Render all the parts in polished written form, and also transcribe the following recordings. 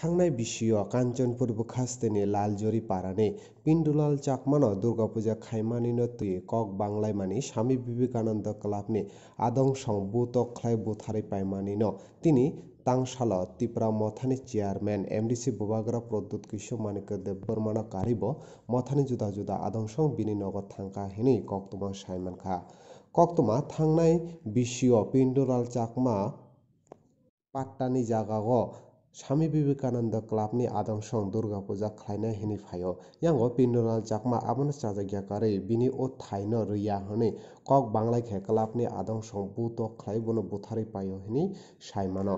थांनाय बिसियो कांचनपुर बुखास्तेनि लालजरी पारानि पिंडुलाल चाकमानो दुर्गा पूजा खायमानिनो तुई कक बांलायमानि स्वामी विवेकानंद क्लाबनि आदंसं बुतक ख्लाय बुथारि पायमानिनो तिनि तांसालो त्रिपुरा मथानि चेयारमैन एमडीसी बुबाग्रा प्रद्युत किशोर मानिक देव बर्मानो कारिबो मथानि जुदा जुदा आदंसं बिनि नगद थांका हिनि कक्तमा सायमानखा कक्तमा थांनाय बिसियो पिंडुलाल चाकमा पाट्टानि जागागो स्वामी विवेकानंद क्लाबनि आदंसं दुर्गा पूजा खायना हिनि फायो यांगो पिंडुलाल चाकमा आबनो चाजाग्याकारै बिनि ओ थाइनो रैया हनै कक बांलायखे क्लाबनि आदंसं बुतो खायबोनो बुथारि पायो हिनि सायमानो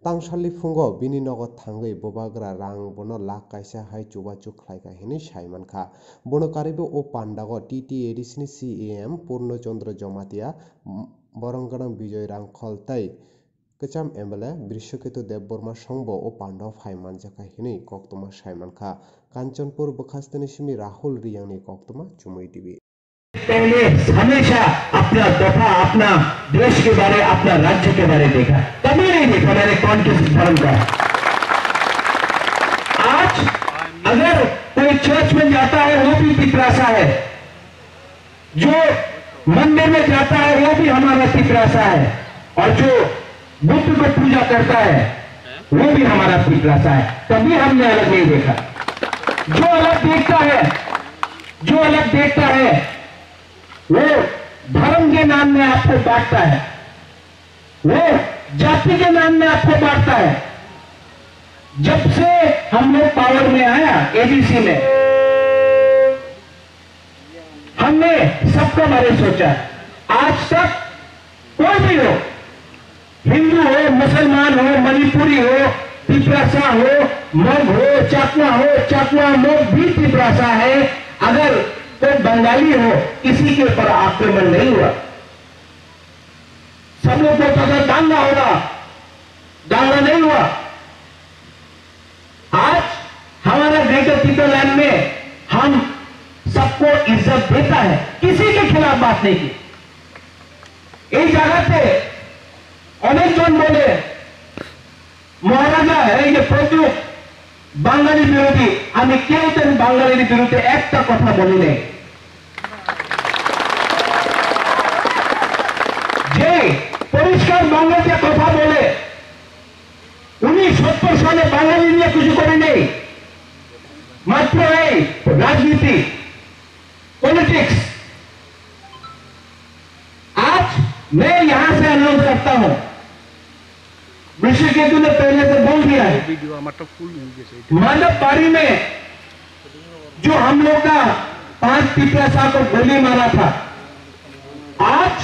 तांसालि फुंगो बिनि नगद थांगै बुबाग्रा रां बोनो लाख कायसा हाय चुबाचु खायका हिनि सायमानखा बोनो कारिबो ओ पांडागो टीटीएडीसीनि सीएम पूर्णचंद्र जमातिया बरंगनां विजय रांखल तै कचाम एमएलए बिश्वकेतु देव बर्मा संबो ओ पांडव फाइमान जाका हिनी कक्तमा सायमानखा कांचनपुर बखास्तेनि सिमी राहुल रियांगनि कक्तमा चुमुई टीवी। पहले हमेशा अपना दफा अपना देश के बारे अपना राज्य के बारे देखा, कभी नहीं देखा मैंने कॉन्टेस्ट धर्म का। आज अगर कोई चर्च में जाता है वो भी पिपरासा है, जो मंदिर में जाता है वो भी हमारा पिपरासा है, और जो बुद्ध को पूजा करता है वो भी हमारा पिपरासा है। कभी हमने अलग नहीं देखा। जो अलग देखता है वो धर्म के नाम में आपको बांटता है, वो जाति के नाम में आपको बांटता है। जब से हम लोग पावर में आया एबीसी में, हमने सबका बारे सोचा। आज तक कोई भी हो, हिंदू हो, मुसलमान हो, मणिपुरी हो, पिपरासा हो, मग हो, चाकमा मग भी पिपरासा है। अगर कोई बंगाली हो, किसी के ऊपर आक्रमण नहीं हुआ। सब लोग को पता दांगा होगा, दांगा नहीं हुआ। आज हमारा ग्रेटर पिंडुलाल में हम सबको इज्जत देता है, किसी के खिलाफ बात नहीं की। एक जगह पे अनेक जन बोले महाराजा है ये प्रद्युत बांगाली विरोधी, हमें केउ बांगाली विरुद्धे एक कथा बोली नहीं। जे परिष्कार बांगलाते कथा बोले 1970 साले बांगाली निये किछु करे नहीं, मात्र राजनीति पॉलिटिक्स। आज मैं यहां से अनाउंस करता हूं, विश्वकेतु ने पहले से बोल दिया है, मानव बाड़ी में जो हम लोग का 5 पिपरासा को गोली मारा था, आज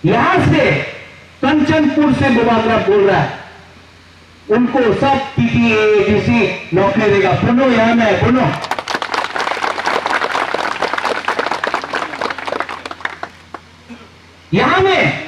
यहां से कंचनपुर से बुबाग्रा बोल रहा है, उनको सब टीटीएडीसी नौकरी देगा। सुनो यहां में सुनो, यहां में